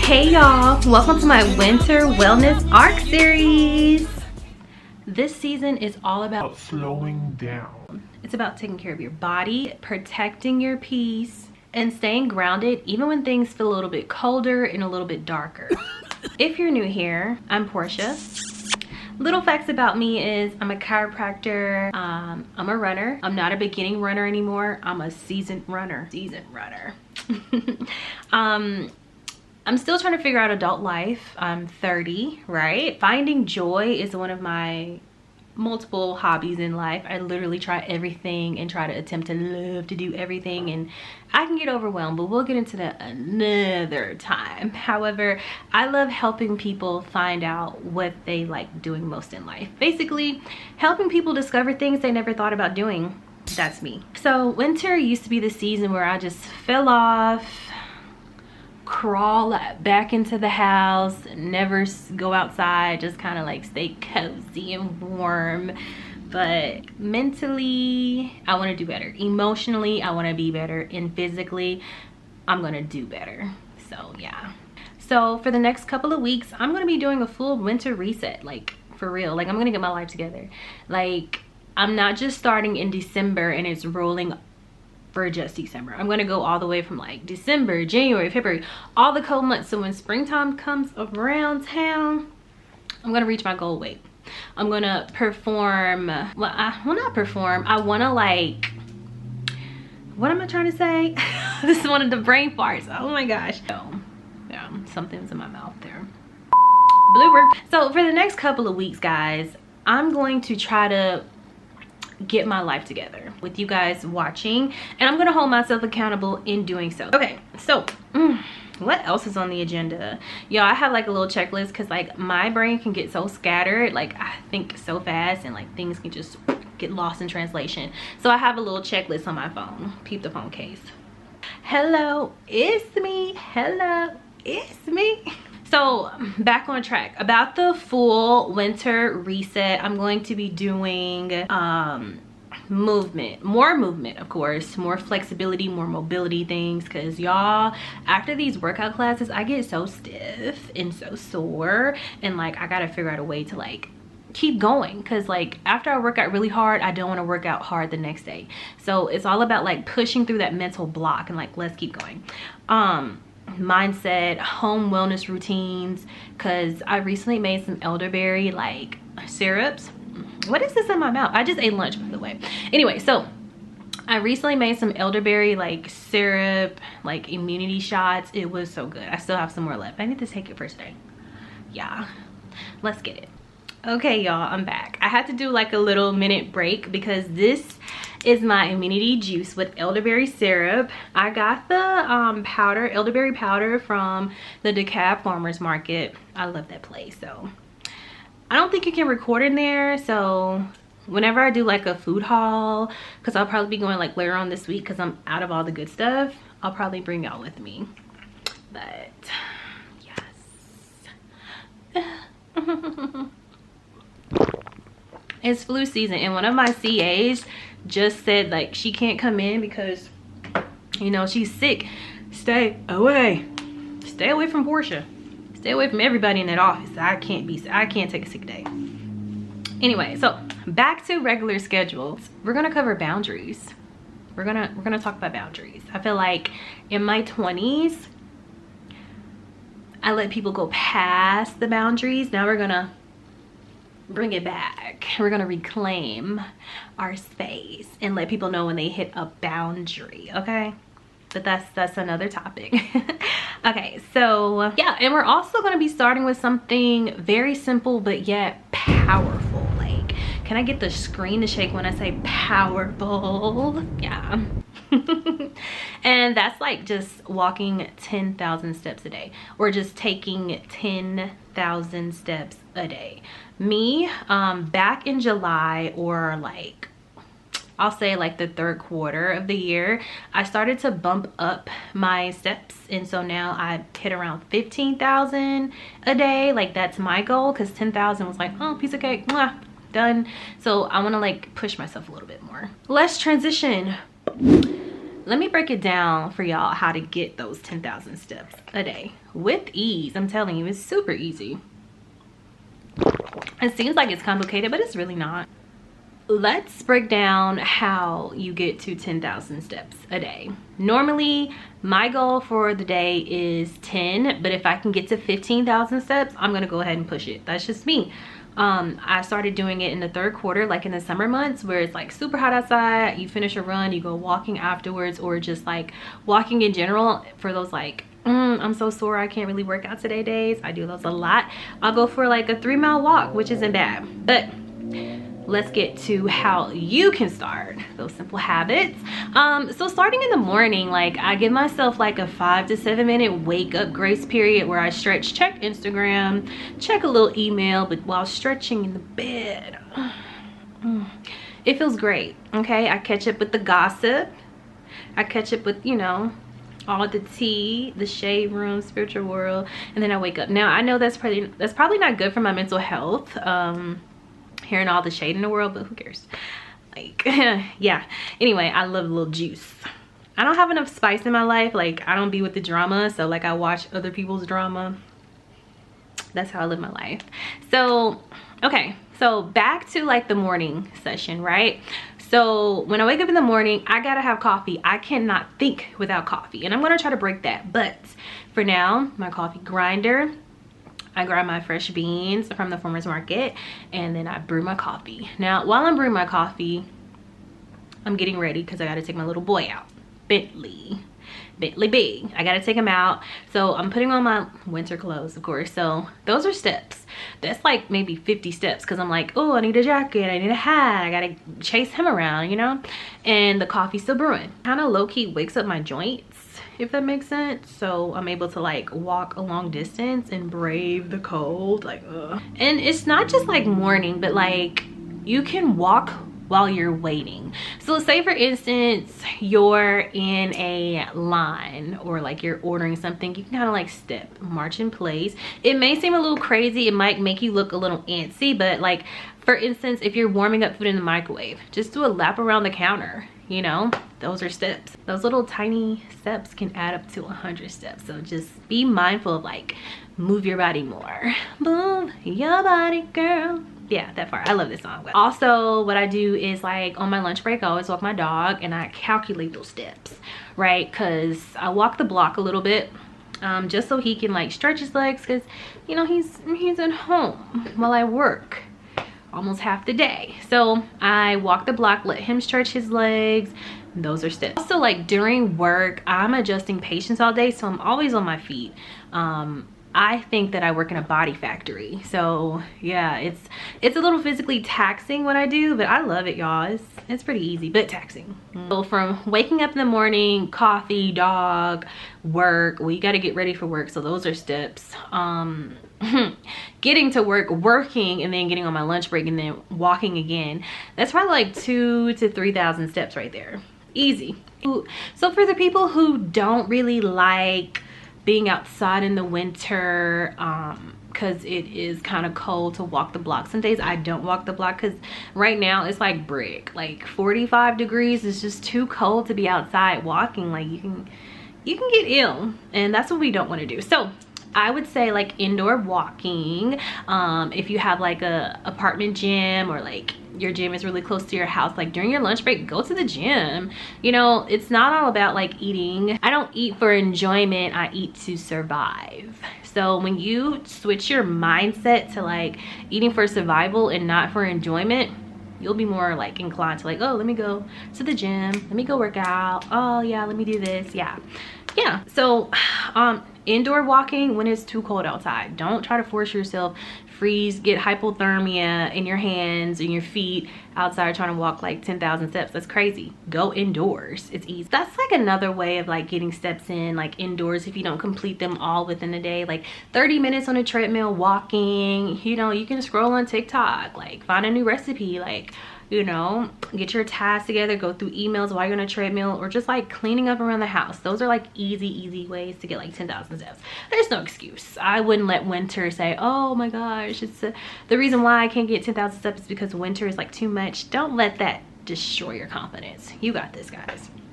Hey y'all, welcome to my winter wellness arc series. This season is all about slowing down. It's about taking care of your body, protecting your peace, and staying grounded even when things feel a little bit colder and a little bit darker. If you're new here, I'm Portia. Little facts about me is I'm a chiropractor, I'm a runner. I'm not a beginning runner anymore. I'm a seasoned runner. I'm still trying to figure out adult life. I'm 30, right? Finding joy is one of my multiple hobbies in life. I literally try everything and try to attempt to love to do everything, and I can get overwhelmed, but we'll get into that another time. However, I love helping people find out what they like doing most in life. Basically, helping people discover things they never thought about doing. That's me. So winter used to be the season where I just fell off, crawl back into the house, never go outside, just kind of like stay cozy and warm. But mentally, I want to do better. Emotionally, I want to be better. And physically, I'm going to do better. So yeah. So for the next couple of weeks, I'm going to be doing a full winter reset. Like for real. Like I'm going to get my life together. Like I'm not just starting in December and it's rolling for just December. I'm gonna go all the way from like December, January, February, all the cold months. So when springtime comes around town, I'm gonna reach my goal weight. I'm gonna perform, well not perform, I wanna like, what am I trying to say? This is one of the brain farts. Oh my gosh. Oh, yeah, something's in my mouth there. Blooper. So for the next couple of weeks, guys, I'm going to try to get my life together with you guys watching, and I'm gonna hold myself accountable in doing so. Okay, so what else is on the agenda? Y'all, I have like a little checklist because like my brain can get so scattered. Like I think so fast and like things can just get lost in translation. So I have a little checklist on my phone. Peep the phone case. Hello, it's me. Hello, it's me. So back on track about the full winter reset. I'm going to be doing more movement, of course, more flexibility, more mobility things, because y'all, after these workout classes I get so stiff and so sore, and like I gotta figure out a way to like keep going, because like after I work out really hard, I don't want to work out hard the next day. So it's all about like pushing through that mental block and like let's keep going. Mindset, home wellness routines, because I recently made some elderberry like syrups. What is this in my mouth? I just ate lunch, by the way. Anyway, so I recently made some elderberry like syrup, like immunity shots. It was so good. I still have some more left. I need to take it for today. Yeah, let's get it. Okay y'all, I'm back. I had to do like a little minute break because this is my immunity juice with elderberry syrup. I got the powder, elderberry powder, from the DeKalb Farmers Market. I love that place. So I don't think you can record in there, so whenever I do like a food haul, because I'll probably be going like later on this week because I'm out of all the good stuff, I'll probably bring y'all with me. But yes. It's flu season, and one of my CAs just said like she can't come in because, you know, she's sick. Stay away from Portia. Stay away from everybody in that office. I can't take a sick day. Anyway, so back to regular schedules. We're gonna cover boundaries. We're gonna talk about boundaries. I feel like in my 20s I let people go past the boundaries. Now we're gonna bring it back. We're gonna reclaim our space and let people know when they hit a boundary, okay? But that's another topic. Okay, so yeah, and we're also gonna be starting with something very simple but yet powerful. Like, can I get the screen to shake when I say powerful? Yeah. And that's like just walking 10,000 steps a day, or just taking 10,000 steps a day. Me, back in July, or like I'll say like the third quarter of the year, I started to bump up my steps, and so now I hit around 15,000 a day. Like that's my goal, because 10,000 was like, oh, piece of cake, mwah, done. So I want to like push myself a little bit more. Let's transition. let me break it down for y'all how to get those 10,000 steps a day with ease. I'm telling you, it's super easy. It seems like it's complicated, but it's really not. Let's break down how you get to 10,000 steps a day. Normally, my goal for the day is 10, but if I can get to 15,000 steps, I'm gonna go ahead and push it. That's just me. I started doing it in the third quarter, like in the summer months where it's like super hot outside, you finish a run, you go walking afterwards, or just like walking in general for those like, I'm so sore, I can't really work out today days. I do those a lot. I'll go for like a 3-mile walk, which isn't bad. But let's get to how you can start those simple habits. So starting in the morning, like I give myself like a 5 to 7 minute wake up grace period where I stretch, check Instagram, check a little email, but while stretching in the bed, it feels great. Okay, I catch up with the gossip, I catch up with, you know, all the tea, the shade room, spiritual world, and then I wake up. Now I know that's probably not good for my mental health, hearing all the shade in the world, but who cares? Like, yeah. Anyway, I love a little juice. I don't have enough spice in my life. Like, I don't be with the drama, so like I watch other people's drama. That's how I live my life. So, okay, so back to like the morning session, right? So when I wake up in the morning, I gotta have coffee. I cannot think without coffee, and I'm gonna try to break that. But for now, my coffee grinder, I grab my fresh beans from the farmer's market, and then I brew my coffee. Now, while I'm brewing my coffee, I'm getting ready because I got to take my little boy out. Bentley big. I got to take him out. So I'm putting on my winter clothes, of course. So those are steps. That's like maybe 50 steps because I'm like, oh, I need a jacket. I need a hat. I got to chase him around, you know? And the coffee's still brewing. Kind of low-key wakes up my joints, if that makes sense. So I'm able to like walk a long distance and brave the cold, like ugh. And it's not just like morning, but like you can walk while you're waiting. So say for instance you're in a line or like you're ordering something, you can kind of like step, march in place. It may seem a little crazy, it might make you look a little antsy, but like for instance, if you're warming up food in the microwave, just do a lap around the counter. You know, those are steps. Those little tiny steps can add up to 100 steps. So just be mindful of like, move your body more. Move your body, girl. Yeah, that part. I love this song. Also, what I do is like on my lunch break, I always walk my dog and I calculate those steps, right? Because I walk the block a little bit, just so he can like stretch his legs, because you know he's at home while I work almost half the day. So I walk the block, let him stretch his legs. Those are steps. Also, like during work, I'm adjusting patients all day, so I'm always on my feet. I think that I work in a body factory, so yeah, it's a little physically taxing what I do, but I love it, y'all. It's pretty easy but taxing. So from waking up in the morning, coffee, dog, work, well, you got to get ready for work, so those are steps. Getting to work, working, and then getting on my lunch break and then walking again, that's probably like 2,000 to 3,000 steps right there. Easy. So for the people who don't really like being outside in the winter, because it is kind of cold to walk the block. Some days I don't walk the block because right now it's like brick, like 45 degrees. It's just too cold to be outside walking. Like you can get ill, and that's what we don't want to do. So I would say like indoor walking. If you have like a apartment gym, or like your gym is really close to your house, like during your lunch break, go to the gym. You know, it's not all about like eating. I don't eat for enjoyment, I eat to survive. So when you switch your mindset to like eating for survival and not for enjoyment, you'll be more like inclined to like, oh, let me go to the gym, let me go work out, oh yeah, let me do this. Yeah. So indoor walking when it's too cold outside. Don't try to force yourself, freeze, get hypothermia in your hands and your feet outside trying to walk like 10,000 steps. That's crazy. Go indoors. It's easy. That's like another way of like getting steps in, like indoors, if you don't complete them all within a day. Like 30 minutes on a treadmill walking, you know, you can scroll on TikTok, like find a new recipe, like, you know, get your tasks together, go through emails while you're on a treadmill, or just like cleaning up around the house. Those are like easy ways to get like 10,000 steps. There's no excuse. I wouldn't let winter say, oh my gosh, it's the reason why I can't get 10,000 steps is because winter is like too much. Don't let that destroy your confidence. You got this, guys.